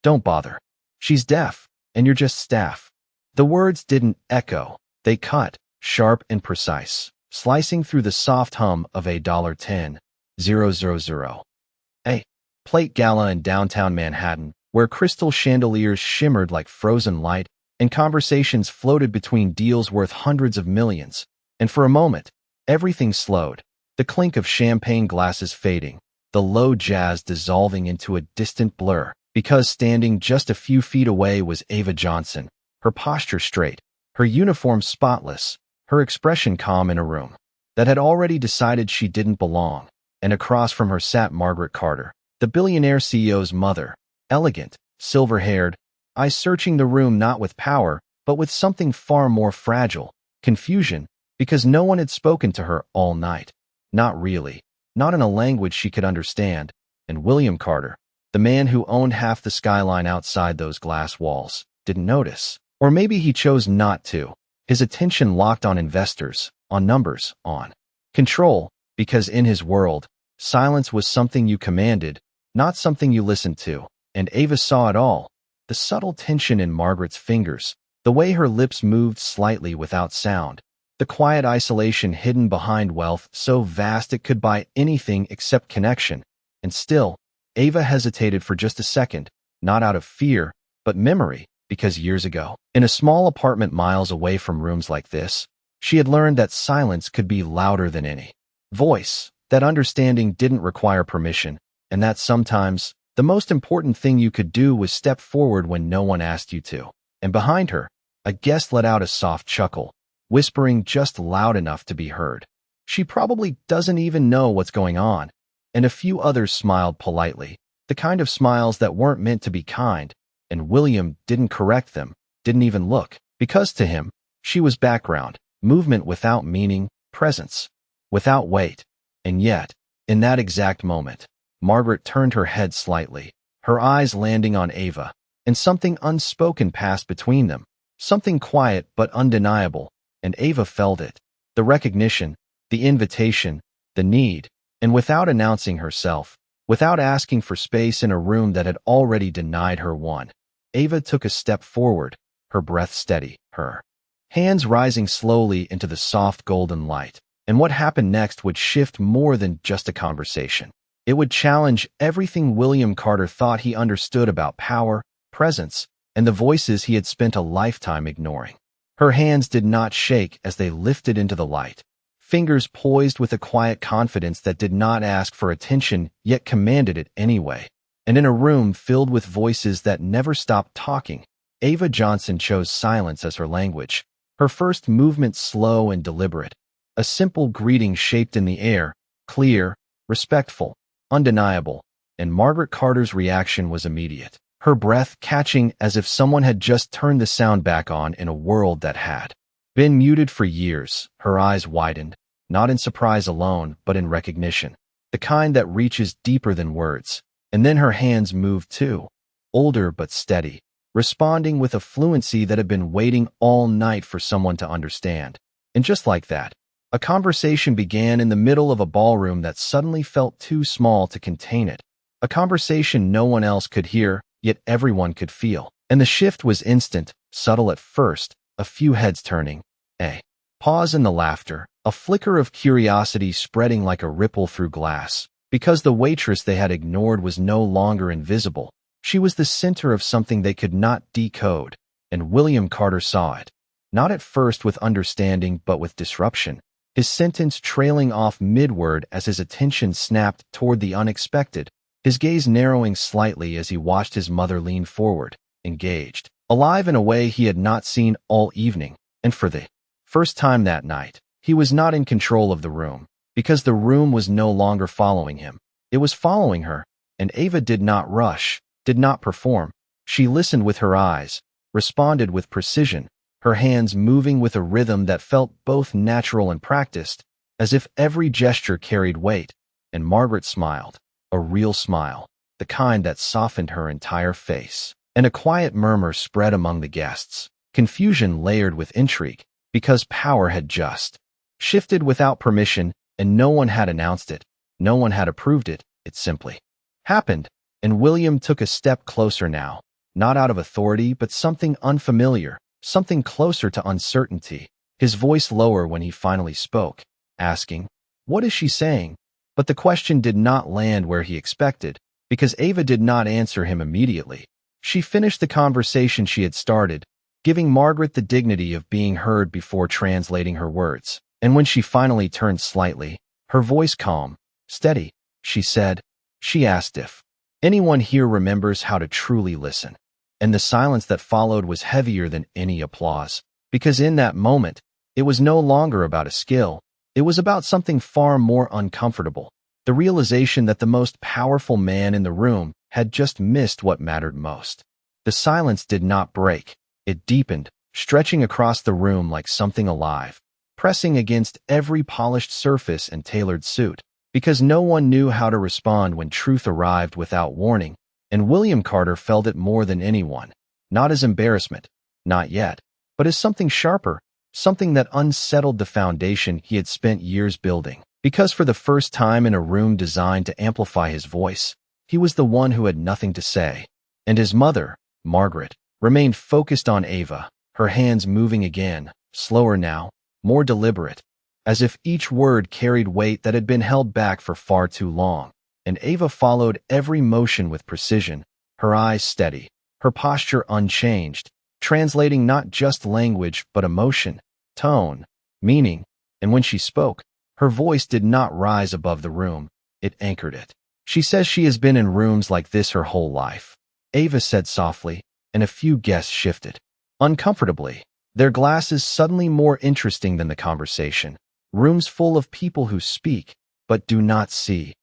Don't bother. She's deaf, and you're just staff." The words didn't echo. They cut, sharp and precise, slicing through the soft hum of a $10,000 a plate gala in downtown Manhattan, where crystal chandeliers shimmered like frozen light and conversations floated between deals worth hundreds of millions. And for a moment, everything slowed, the clink of champagne glasses fading, the low jazz dissolving into a distant blur, because standing just a few feet away was Ava Johnson, her posture straight, her uniform spotless, her expression calm in a room that had already decided she didn't belong. And across from her sat Margaret Carter, the billionaire CEO's mother, elegant, silver-haired, eyes searching the room not with power, but with something far more fragile, confusion, because no one had spoken to her all night. Not really, not in a language she could understand. And William Carter, the man who owned half the skyline outside those glass walls, didn't notice. Or maybe he chose not to. His attention locked on investors, on numbers, on control, because in his world, silence was something you commanded, not something you listened to. And Ava saw it all. The subtle tension in Margaret's fingers, the way her lips moved slightly without sound, the quiet isolation hidden behind wealth so vast it could buy anything except connection. And still, Ava hesitated for just a second, not out of fear, but memory, because years ago, in a small apartment miles away from rooms like this, she had learned that silence could be louder than any voice, that understanding didn't require permission, and that sometimes the most important thing you could do was step forward when no one asked you to. And behind her, a guest let out a soft chuckle, whispering just loud enough to be heard. "She probably doesn't even know what's going on." And a few others smiled politely, the kind of smiles that weren't meant to be kind, and William didn't correct them, didn't even look, because to him, she was background, movement without meaning, presence without weight. And yet, in that exact moment, Margaret turned her head slightly, her eyes landing on Ava, and something unspoken passed between them, something quiet but undeniable, and Ava felt it, the recognition, the invitation, the need, and without announcing herself, without asking for space in a room that had already denied her one, Ava took a step forward, her breath steady, her hands rising slowly into the soft golden light. And what happened next would shift more than just a conversation. It would challenge everything William Carter thought he understood about power, presence, and the voices he had spent a lifetime ignoring. Her hands did not shake as they lifted into the light, fingers poised with a quiet confidence that did not ask for attention yet commanded it anyway. And in a room filled with voices that never stopped talking, Ava Johnson chose silence as her language, her first movement slow and deliberate, a simple greeting shaped in the air, clear, respectful, undeniable, and Margaret Carter's reaction was immediate, her breath catching as if someone had just turned the sound back on in a world that had been muted for years. Her eyes widened, not in surprise alone, but in recognition, the kind that reaches deeper than words. And then her hands moved too, older but steady, responding with a fluency that had been waiting all night for someone to understand. And just like that, a conversation began in the middle of a ballroom that suddenly felt too small to contain it. A conversation no one else could hear, yet everyone could feel. And the shift was instant, subtle at first, a few heads turning, a pause in the laughter, a flicker of curiosity spreading like a ripple through glass, because the waitress they had ignored was no longer invisible. She was the center of something they could not decode, and William Carter saw it, not at first with understanding but with disruption, his sentence trailing off mid-word as his attention snapped toward the unexpected, his gaze narrowing slightly as he watched his mother lean forward, engaged, alive in a way he had not seen all evening. And for the first time that night, he was not in control of the room, because the room was no longer following him. It was following her, and Ava did not rush, did not perform. She listened with her eyes, responded with precision, her hands moving with a rhythm that felt both natural and practiced, as if every gesture carried weight. And Margaret smiled, a real smile, the kind that softened her entire face. And a quiet murmur spread among the guests, confusion layered with intrigue, because power had just shifted without permission, and no one had announced it, no one had approved it, it simply happened. And William took a step closer now, not out of authority, but something unfamiliar, something closer to uncertainty. His voice lower when he finally spoke, asking, "What is she saying?" But the question did not land where he expected, because Ava did not answer him immediately. She finished the conversation she had started, giving Margaret the dignity of being heard before translating her words. And when she finally turned slightly, her voice calm, steady, she asked if anyone here remembers how to truly listen. And the silence that followed was heavier than any applause, because in that moment, it was no longer about a skill. It was about something far more uncomfortable, the realization that the most powerful man in the room had just missed what mattered most. The silence did not break. It deepened, stretching across the room like something alive, pressing against every polished surface and tailored suit, because no one knew how to respond when truth arrived without warning, and William Carter felt it more than anyone, not as embarrassment, not yet, but as something sharper, something that unsettled the foundation he had spent years building. Because for the first time in a room designed to amplify his voice, he was the one who had nothing to say. And his mother, Margaret, remained focused on Ava, her hands moving again, slower now, more deliberate, as if each word carried weight that had been held back for far too long. And Ava followed every motion with precision, her eyes steady, her posture unchanged, translating not just language but emotion, tone, meaning. And when she spoke, her voice did not rise above the room, it anchored it. "She says she has been in rooms like this her whole life," Ava said softly, and a few guests shifted. Uncomfortably, their glasses suddenly more interesting than the conversation. Rooms full of people who speak, but do not see.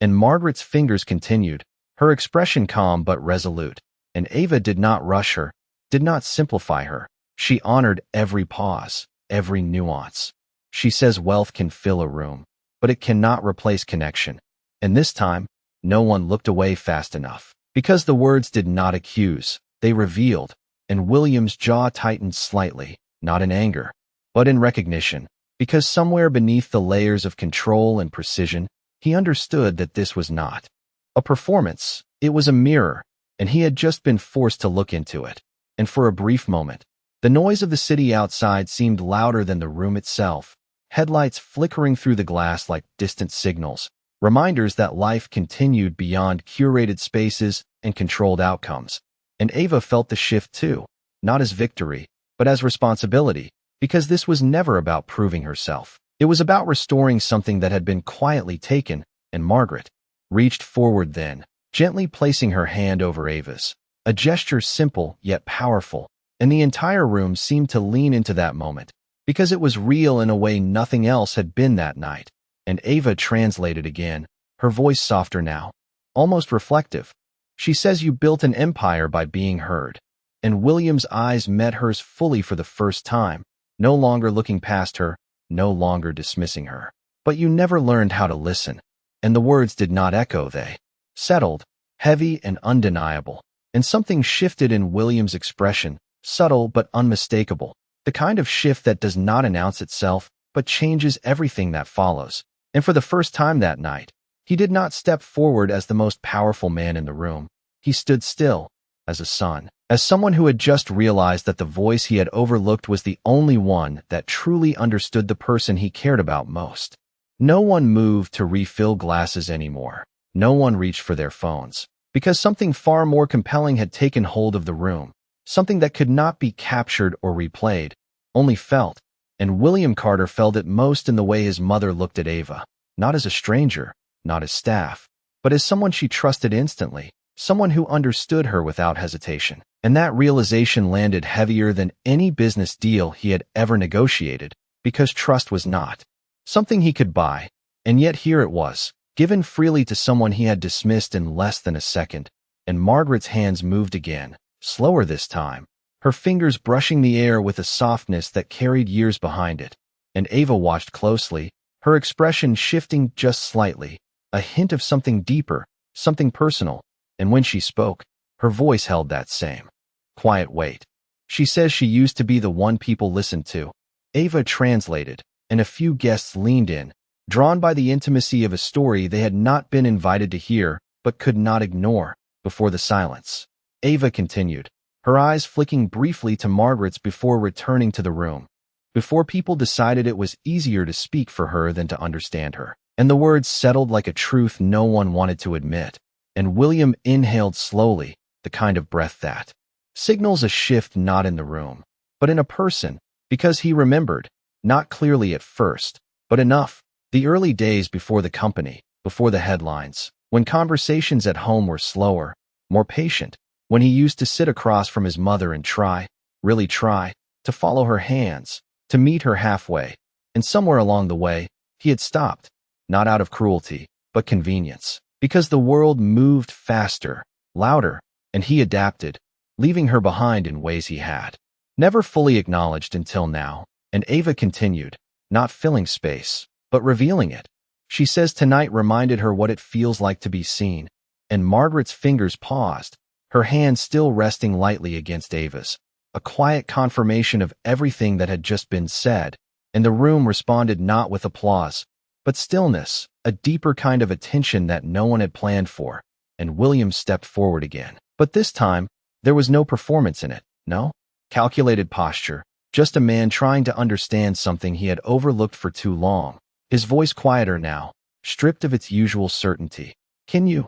And Margaret's fingers continued, her expression calm but resolute. And Ava did not rush her, did not simplify her. She honored every pause, every nuance. "She says wealth can fill a room, but it cannot replace connection." And this time, no one looked away fast enough. Because the words did not accuse, they revealed, and William's jaw tightened slightly, not in anger, but in recognition, because somewhere beneath the layers of control and precision, he understood that this was not a performance, it was a mirror, and he had just been forced to look into it. And for a brief moment, the noise of the city outside seemed louder than the room itself, headlights flickering through the glass like distant signals, reminders that life continued beyond curated spaces and controlled outcomes. And Ava felt the shift too, not as victory, but as responsibility, because this was never about proving herself. It was about restoring something that had been quietly taken, and Margaret reached forward then, gently placing her hand over Ava's, a gesture simple yet powerful, and the entire room seemed to lean into that moment, because it was real in a way nothing else had been that night. And Ava translated again, her voice softer now, almost reflective. "She says you built an empire by being heard." And William's eyes met hers fully for the first time, no longer looking past her, no longer dismissing her. "But you never learned how to listen." And the words did not echo, they settled, heavy and undeniable. And something shifted in William's expression, subtle but unmistakable, the kind of shift that does not announce itself, but changes everything that follows. And for the first time that night, he did not step forward as the most powerful man in the room. He stood still, as a son, as someone who had just realized that the voice he had overlooked was the only one that truly understood the person he cared about most. No one moved to refill glasses anymore. No one reached for their phones, because something far more compelling had taken hold of the room, something that could not be captured or replayed, only felt. And William Carter felt it most in the way his mother looked at Ava, not as a stranger, not as staff, but as someone she trusted instantly, someone who understood her without hesitation. And that realization landed heavier than any business deal he had ever negotiated, because trust was not something he could buy, and yet here it was, given freely to someone he had dismissed in less than a second. And Margaret's hands moved again, slower this time, her fingers brushing the air with a softness that carried years behind it. And Ava watched closely, her expression shifting just slightly, a hint of something deeper, something personal. And when she spoke, her voice held that same quiet weight. "She says she used to be the one people listened to." Ava translated, and a few guests leaned in, drawn by the intimacy of a story they had not been invited to hear but could not ignore. Before the silence Ava continued, her eyes flicking briefly to Margaret's before returning to the room. Before people decided it was easier to speak for her than to understand her. And the words settled like a truth no one wanted to admit. And William inhaled slowly, the kind of breath that signals a shift not in the room, but in a person, because he remembered, not clearly at first, but enough, the early days before the company, before the headlines, when conversations at home were slower, more patient, when he used to sit across from his mother and try, really try, to follow her hands, to meet her halfway, and somewhere along the way, he had stopped, not out of cruelty, but convenience, because the world moved faster, louder, and he adapted, leaving her behind in ways he had never fully acknowledged until now. And Ava continued, not filling space, but revealing it. She says tonight reminded her what it feels like to be seen, and Margaret's fingers paused, her hand still resting lightly against Ava's, a quiet confirmation of everything that had just been said, and the room responded not with applause, but stillness, a deeper kind of attention that no one had planned for, and William stepped forward again. But this time, there was no performance in it, no calculated posture, just a man trying to understand something he had overlooked for too long, his voice quieter now, stripped of its usual certainty. "Can you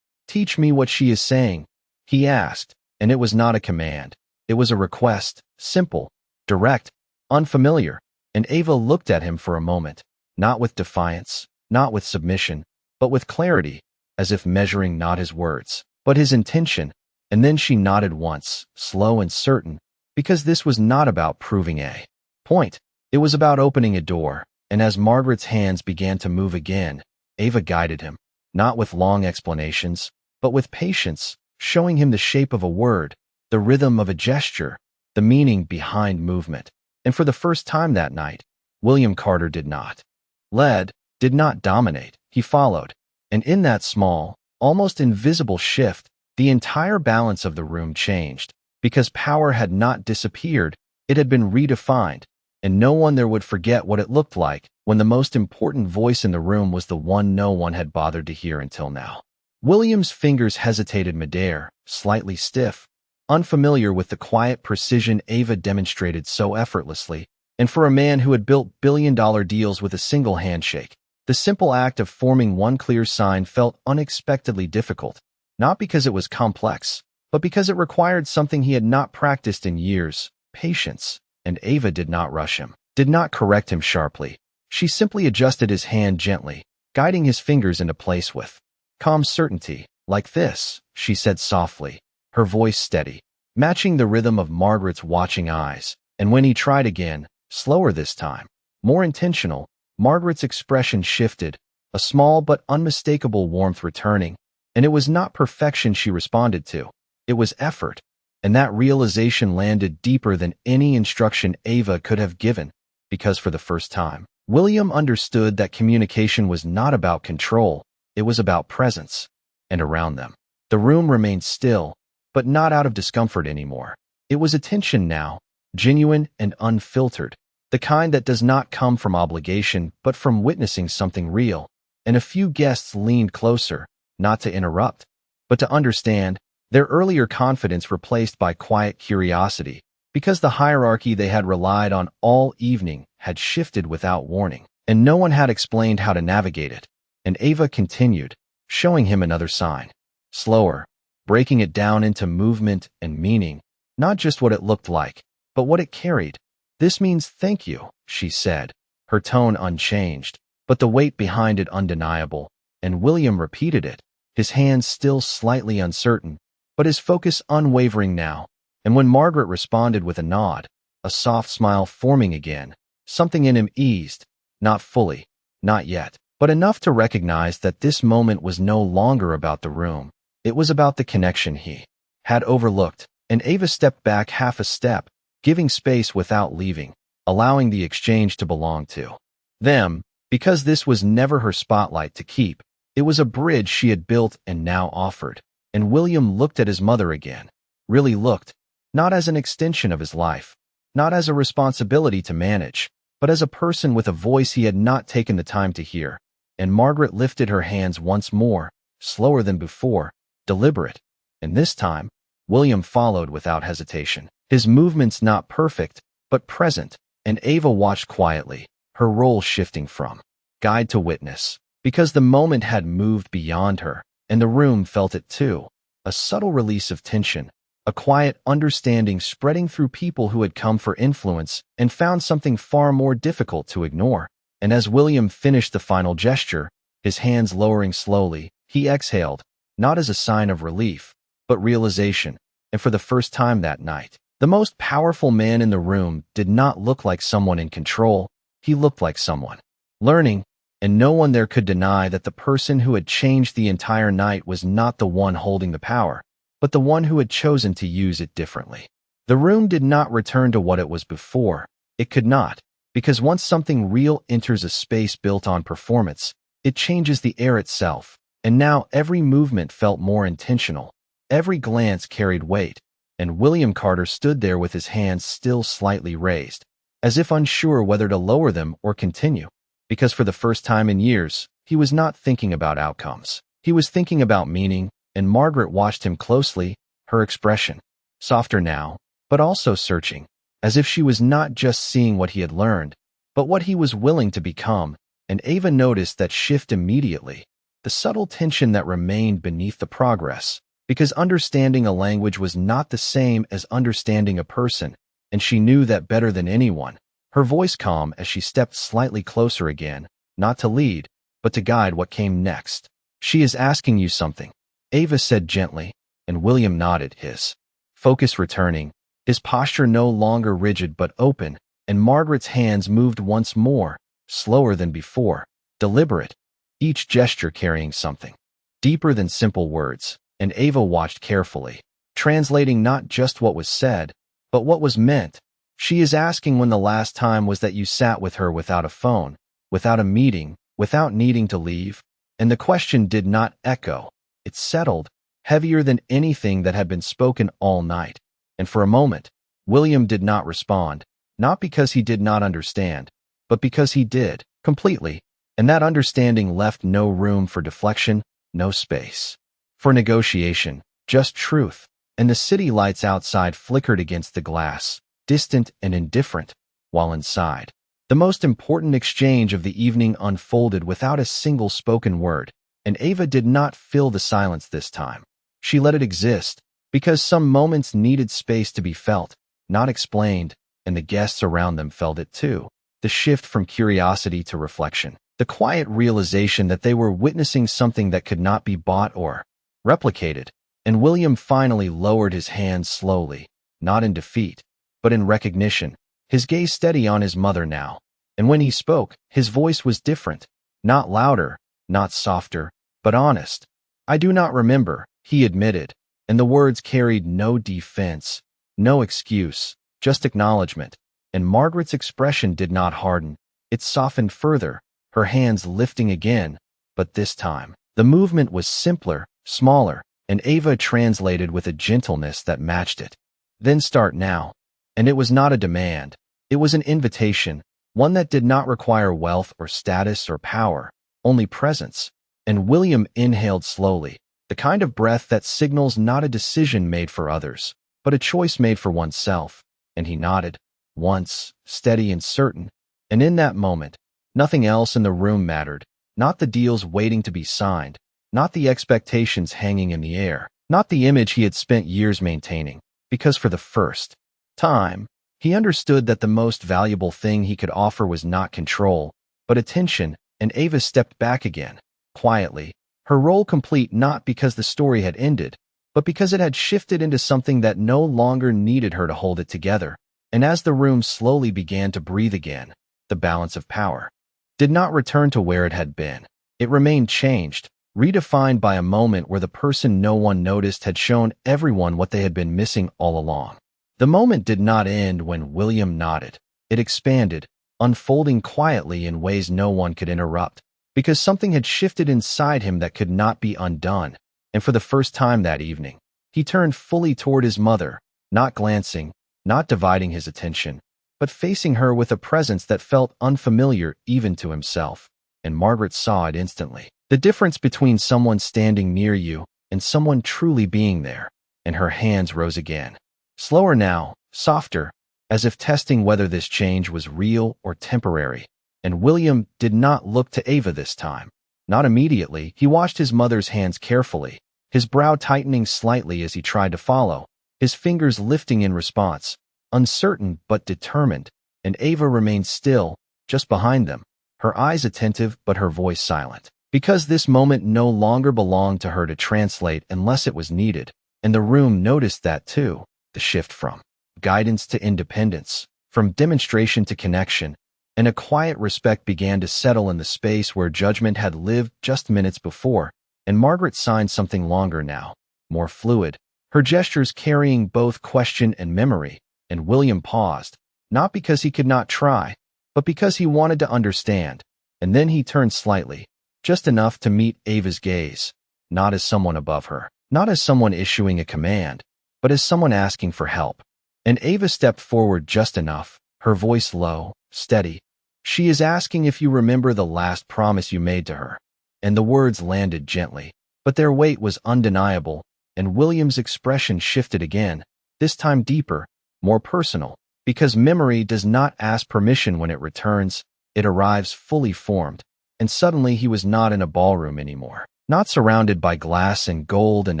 teach me what she is saying?" he asked, and it was not a command. It was a request, simple, direct, unfamiliar, and Ava looked at him for a moment, not with defiance, not with submission, but with clarity, as if measuring not his words, but his intention, and then she nodded once, slow and certain, because this was not about proving a point. It was about opening a door, and as Margaret's hands began to move again, Ava guided him, not with long explanations, but with patience, showing him the shape of a word, the rhythm of a gesture, the meaning behind movement. And for the first time that night, William Carter did not lead, did not dominate, he followed. And in that small, almost invisible shift, the entire balance of the room changed. Because power had not disappeared, it had been redefined, and no one there would forget what it looked like when the most important voice in the room was the one no one had bothered to hear until now. William's fingers hesitated midair, slightly stiff, unfamiliar with the quiet precision Ava demonstrated so effortlessly, and for a man who had built billion-dollar deals with a single handshake, the simple act of forming one clear sign felt unexpectedly difficult, not because it was complex, but because it required something he had not practiced in years, patience, and Ava did not rush him, did not correct him sharply. She simply adjusted his hand gently, guiding his fingers into place with calm certainty. "Like this," she said softly, her voice steady, matching the rhythm of Margaret's watching eyes. And when he tried again, slower this time, more intentional, Margaret's expression shifted, a small but unmistakable warmth returning, and it was not perfection she responded to. It was effort, and that realization landed deeper than any instruction Ava could have given, because for the first time, William understood that communication was not about control, it was about presence. And around them, the room remained still, but not out of discomfort anymore. It was attention now, genuine and unfiltered, the kind that does not come from obligation but from witnessing something real. And a few guests leaned closer, not to interrupt, but to understand, their earlier confidence replaced by quiet curiosity, because the hierarchy they had relied on all evening had shifted without warning, and no one had explained how to navigate it. And Ava continued, showing him another sign, slower, breaking it down into movement and meaning, not just what it looked like, but what it carried. "This means thank you," she said, her tone unchanged, but the weight behind it undeniable, and William repeated it, his hands still slightly uncertain, but his focus unwavering now. And when Margaret responded with a nod, a soft smile forming again, something in him eased, not fully, not yet, but enough to recognize that this moment was no longer about the room. It was about the connection he had overlooked, and Ava stepped back half a step, giving space without leaving, allowing the exchange to belong to them, because this was never her spotlight to keep. It was a bridge she had built and now offered. And William looked at his mother again, really looked, not as an extension of his life, not as a responsibility to manage, but as a person with a voice he had not taken the time to hear. And Margaret lifted her hands once more, slower than before, deliberate. And this time, William followed without hesitation. His movements not perfect, but present, and Ava watched quietly, her role shifting from guide to witness, because the moment had moved beyond her, and the room felt it too. A subtle release of tension, a quiet understanding spreading through people who had come for influence and found something far more difficult to ignore. And as William finished the final gesture, his hands lowering slowly, he exhaled, not as a sign of relief, but realization. And for the first time that night, the most powerful man in the room did not look like someone in control. He looked like someone learning, and no one there could deny that the person who had changed the entire night was not the one holding the power, but the one who had chosen to use it differently. The room did not return to what it was before. It could not, because once something real enters a space built on performance, it changes the air itself, and now every movement felt more intentional. Every glance carried weight, and William Carter stood there with his hands still slightly raised, as if unsure whether to lower them or continue. Because for the first time in years, he was not thinking about outcomes. He was thinking about meaning, and Margaret watched him closely, her expression softer now, but also searching, as if she was not just seeing what he had learned, but what he was willing to become. And Ava noticed that shift immediately, the subtle tension that remained beneath the progress, because understanding a language was not the same as understanding a person, and she knew that better than anyone. Her voice calm as she stepped slightly closer again, not to lead, but to guide what came next. "She is asking you something," Ava said gently, and William nodded, his focus returning, his posture no longer rigid but open, and Margaret's hands moved once more, slower than before, deliberate, each gesture carrying something deeper than simple words, and Ava watched carefully, translating not just what was said, but what was meant. "She is asking when the last time was that you sat with her without a phone, without a meeting, without needing to leave." And the question did not echo. It settled, heavier than anything that had been spoken all night. And for a moment, William did not respond, not because he did not understand, but because he did, completely. And that understanding left no room for deflection, no space for negotiation, just truth. And the city lights outside flickered against the glass, distant and indifferent, while inside, the most important exchange of the evening unfolded without a single spoken word, and Ava did not fill the silence this time. She let it exist, because some moments needed space to be felt, not explained, and the guests around them felt it too. The shift from curiosity to reflection, the quiet realization that they were witnessing something that could not be bought or replicated. And William finally lowered his hands slowly, not in defeat, but in recognition, his gaze steady on his mother now. And when he spoke, his voice was different, not louder, not softer, but honest. "I do not remember," he admitted, and the words carried no defense, no excuse, just acknowledgement. And Margaret's expression did not harden, it softened further, her hands lifting again, but this time, the movement was simpler, smaller, and Ava translated with a gentleness that matched it. "Then start now." And it was not a demand. It was an invitation, one that did not require wealth or status or power, only presence. And William inhaled slowly, the kind of breath that signals not a decision made for others, but a choice made for oneself. And he nodded, once, steady and certain. And in that moment, nothing else in the room mattered, not the deals waiting to be signed, not the expectations hanging in the air, not the image he had spent years maintaining, because for the first time, he understood that the most valuable thing he could offer was not control, but attention. And Ava stepped back again, quietly, her role complete not because the story had ended, but because it had shifted into something that no longer needed her to hold it together. And as the room slowly began to breathe again, the balance of power did not return to where it had been. It remained changed, redefined by a moment where the person no one noticed had shown everyone what they had been missing all along. The moment did not end when William nodded. It expanded, unfolding quietly in ways no one could interrupt, because something had shifted inside him that could not be undone. And for the first time that evening, he turned fully toward his mother, not glancing, not dividing his attention, but facing her with a presence that felt unfamiliar even to himself. And Margaret saw it instantly. The difference between someone standing near you and someone truly being there. and her hands rose again. Slower now, softer, as if testing whether this change was real or temporary. And William did not look to Ava this time. Not immediately. He watched his mother's hands carefully, his brow tightening slightly as he tried to follow, his fingers lifting in response, uncertain but determined, and Ava remained still, just behind them, her eyes attentive but her voice silent. Because this moment no longer belonged to her to translate unless it was needed, and the room noticed that too, the shift from guidance to independence, from demonstration to connection, and a quiet respect began to settle in the space where judgment had lived just minutes before, and Margaret signed something longer now, more fluid, her gestures carrying both question and memory, and William paused, not because he could not try, but because he wanted to understand, and then he turned slightly, just enough to meet Ava's gaze, not as someone above her, not as someone issuing a command, but as someone asking for help. And Ava stepped forward just enough, her voice low, steady. "She is asking if you remember the last promise you made to her." And the words landed gently, but their weight was undeniable, and William's expression shifted again, this time deeper, more personal, because memory does not ask permission when it returns, it arrives fully formed. And suddenly he was not in a ballroom anymore, not surrounded by glass and gold and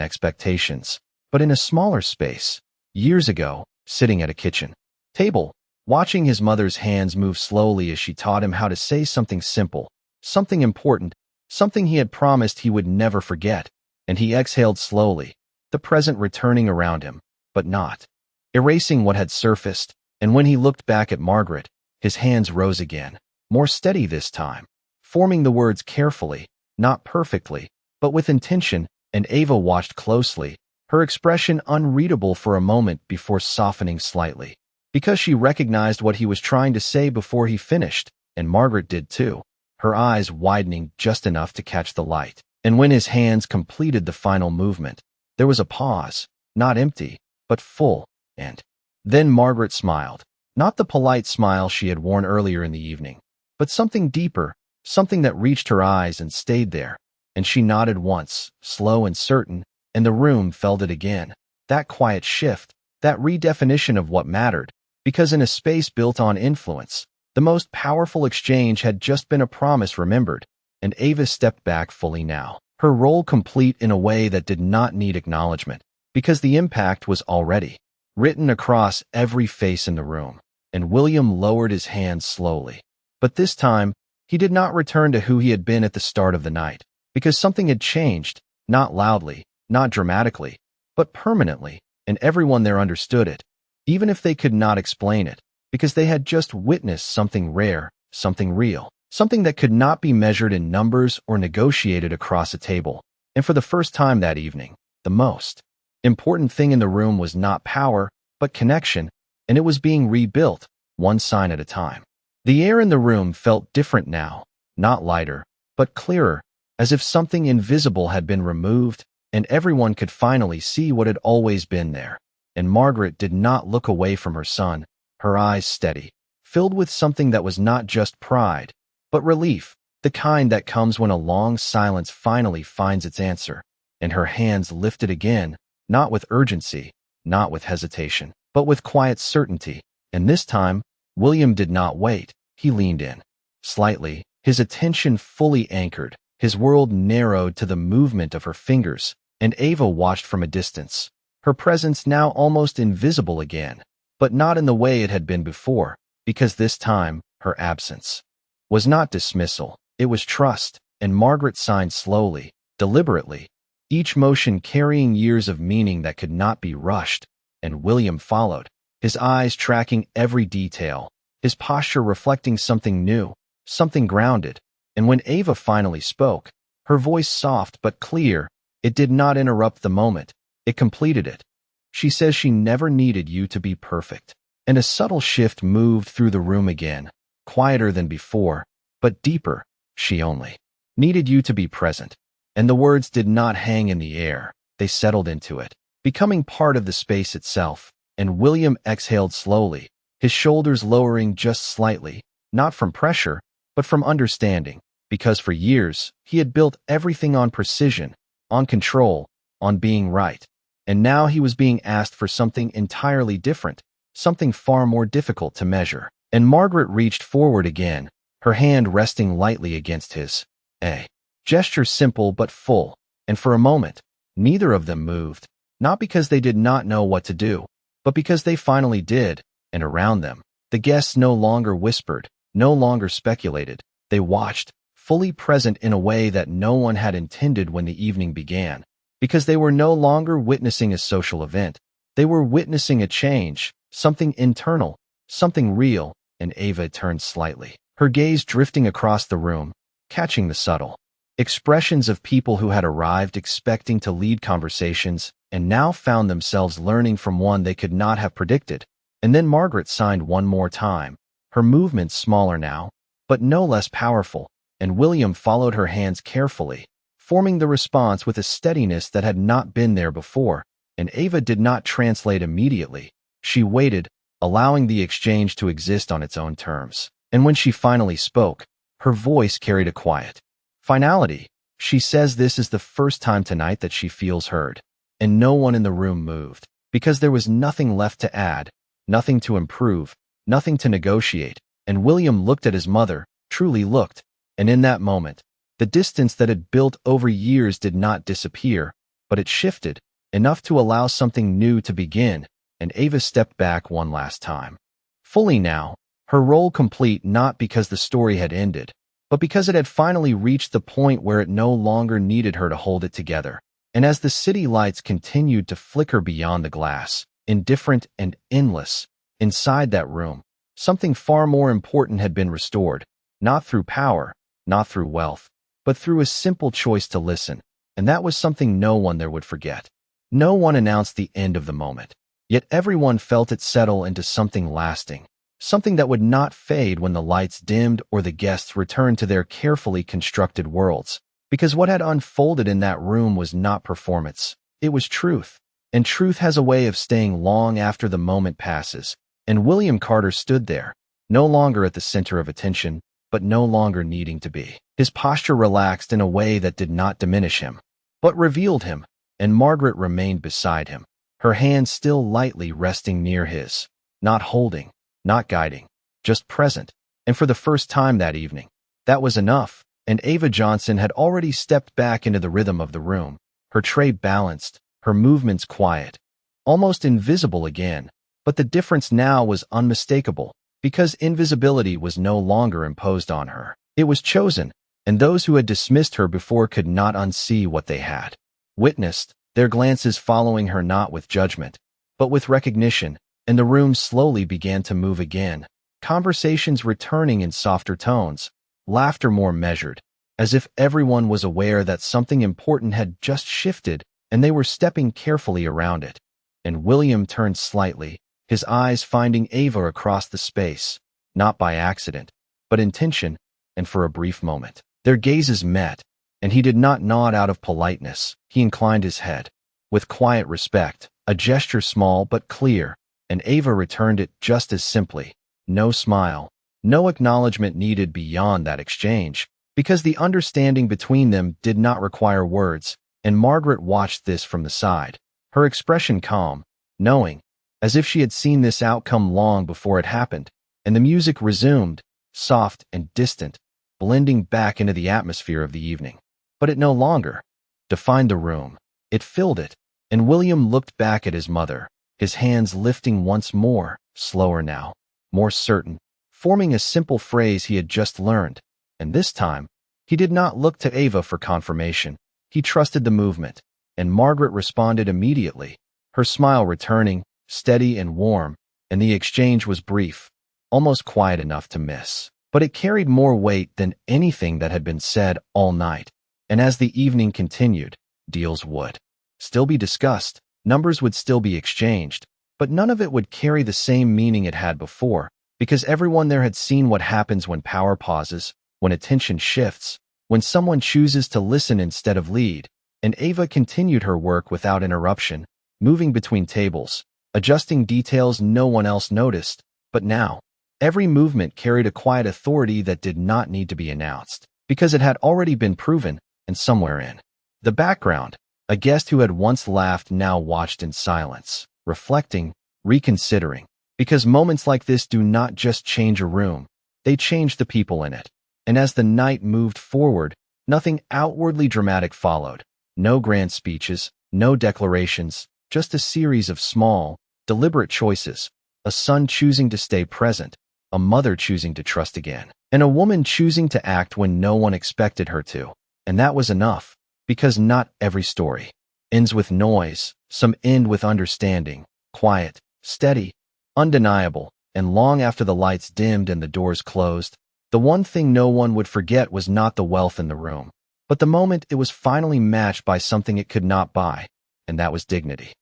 expectations, but in a smaller space, years ago, sitting at a kitchen table, watching his mother's hands move slowly as she taught him how to say something simple, something important, something he had promised he would never forget, and he exhaled slowly, the present returning around him, but not erasing what had surfaced, and when he looked back at Margaret, his hands rose again, more steady this time, forming the words carefully, not perfectly, but with intention, and Ava watched closely, her expression unreadable for a moment before softening slightly, because she recognized what he was trying to say before he finished, and Margaret did too, her eyes widening just enough to catch the light. And when his hands completed the final movement, there was a pause, not empty, but full, and then Margaret smiled, not the polite smile she had worn earlier in the evening, but something deeper, something that reached her eyes and stayed there, and she nodded once, slow and certain, and the room felt it again, that quiet shift, that redefinition of what mattered, because in a space built on influence, the most powerful exchange had just been a promise remembered, and Ava stepped back fully now, her role complete in a way that did not need acknowledgement, because the impact was already written across every face in the room, and William lowered his hands slowly. But this time, he did not return to who he had been at the start of the night, because something had changed, not loudly, not dramatically, but permanently, and everyone there understood it, even if they could not explain it, because they had just witnessed something rare, something real, something that could not be measured in numbers or negotiated across a table. And for the first time that evening, the most important thing in the room was not power, but connection, and it was being rebuilt, one sign at a time. The air in the room felt different now, not lighter, but clearer, as if something invisible had been removed, and everyone could finally see what had always been there. And Margaret did not look away from her son, her eyes steady, filled with something that was not just pride, but relief, the kind that comes when a long silence finally finds its answer, and her hands lifted again, not with urgency, not with hesitation, but with quiet certainty, and this time, William did not wait, he leaned in. Slightly, his attention fully anchored, his world narrowed to the movement of her fingers, and Ava watched from a distance, her presence now almost invisible again, but not in the way it had been before, because this time, her absence was not dismissal, it was trust, and Margaret signed slowly, deliberately, each motion carrying years of meaning that could not be rushed, and William followed, his eyes tracking every detail, his posture reflecting something new, something grounded, and when Ava finally spoke, her voice soft but clear, it did not interrupt the moment, it completed it. "She says she never needed you to be perfect." And a subtle shift moved through the room again, quieter than before, but deeper. "She only needed you to be present." And the words did not hang in the air, they settled into it, becoming part of the space itself, and William exhaled slowly, his shoulders lowering just slightly, not from pressure, but from understanding, because for years, he had built everything on precision, on control, on being right. and now he was being asked for something entirely different, something far more difficult to measure. And Margaret reached forward again, her hand resting lightly against his. A gesture simple but full, and for a moment, neither of them moved, not because they did not know what to do, but because they finally did, and around them, the guests no longer whispered, no longer speculated. They watched, fully present in a way that no one had intended when the evening began, because they were no longer witnessing a social event. They were witnessing a change, something internal, something real, and Ava turned slightly, her gaze drifting across the room, catching the subtle expressions of people who had arrived expecting to lead conversations and now found themselves learning from one they could not have predicted. And then Margaret signed one more time, her movements smaller now, but no less powerful, and William followed her hands carefully, forming the response with a steadiness that had not been there before, and Ava did not translate immediately. She waited, allowing the exchange to exist on its own terms. And when she finally spoke, her voice carried a quiet finality. She says this is the first time tonight that she feels heard. And no one in the room moved, because there was nothing left to add, nothing to improve, nothing to negotiate. And William looked at his mother, truly looked, and in that moment, the distance that had built over years did not disappear, but it shifted, enough to allow something new to begin, and Ava stepped back one last time. Fully now, her role complete, not because the story had ended, but because it had finally reached the point where it no longer needed her to hold it together. And as the city lights continued to flicker beyond the glass, indifferent and endless, inside that room, something far more important had been restored, not through power, not through wealth, but through a simple choice to listen, and that was something no one there would forget. No one announced the end of the moment, yet everyone felt it settle into something lasting, something that would not fade when the lights dimmed or the guests returned to their carefully constructed worlds. Because what had unfolded in that room was not performance, it was truth. And truth has a way of staying long after the moment passes. And William Carter stood there, no longer at the center of attention, but no longer needing to be. His posture relaxed in a way that did not diminish him, but revealed him, and Margaret remained beside him, her hand still lightly resting near his, not holding, not guiding, just present. And for the first time that evening, that was enough. And Ava Johnson had already stepped back into the rhythm of the room, her tray balanced, her movements quiet, almost invisible again. But the difference now was unmistakable, because invisibility was no longer imposed on her. It was chosen, and those who had dismissed her before could not unsee what they had witnessed, their glances following her not with judgment, but with recognition. And the room slowly began to move again, conversations returning in softer tones, laughter more measured, as if everyone was aware that something important had just shifted and they were stepping carefully around it. And William turned slightly, his eyes finding Ava across the space, not by accident, but intention, and for a brief moment, their gazes met, and he did not nod out of politeness. He inclined his head, with quiet respect, a gesture small but clear, and Ava returned it just as simply. No smile, no acknowledgement needed beyond that exchange, because the understanding between them did not require words, and Margaret watched this from the side, her expression calm, knowing, as if she had seen this outcome long before it happened. And the music resumed, soft and distant, blending back into the atmosphere of the evening. But it no longer defined the room, it filled it, and William looked back at his mother, his hands lifting once more, slower now, more certain, forming a simple phrase he had just learned. And this time, he did not look to Ava for confirmation. He trusted the movement, and Margaret responded immediately, her smile returning, steady and warm, and the exchange was brief, almost quiet enough to miss. But it carried more weight than anything that had been said all night. And as the evening continued, deals would still be discussed, numbers would still be exchanged, but none of it would carry the same meaning it had before, because everyone there had seen what happens when power pauses, when attention shifts, when someone chooses to listen instead of lead. And Ava continued her work without interruption, moving between tables, adjusting details no one else noticed. But now, every movement carried a quiet authority that did not need to be announced, because it had already been proven, and somewhere in the background, A guest who had once laughed now watched in silence, reflecting, reconsidering. Because moments like this do not just change a room, they change the people in it. And as the night moved forward, nothing outwardly dramatic followed. No grand speeches, no declarations, just a series of small, deliberate choices. A son choosing to stay present, a mother choosing to trust again, and a woman choosing to act when no one expected her to. And that was enough, because not every story ends with noise. Some end with understanding, quiet, steady, undeniable. And long after the lights dimmed and the doors closed, the one thing no one would forget was not the wealth in the room, but the moment it was finally matched by something it could not buy, and that was dignity.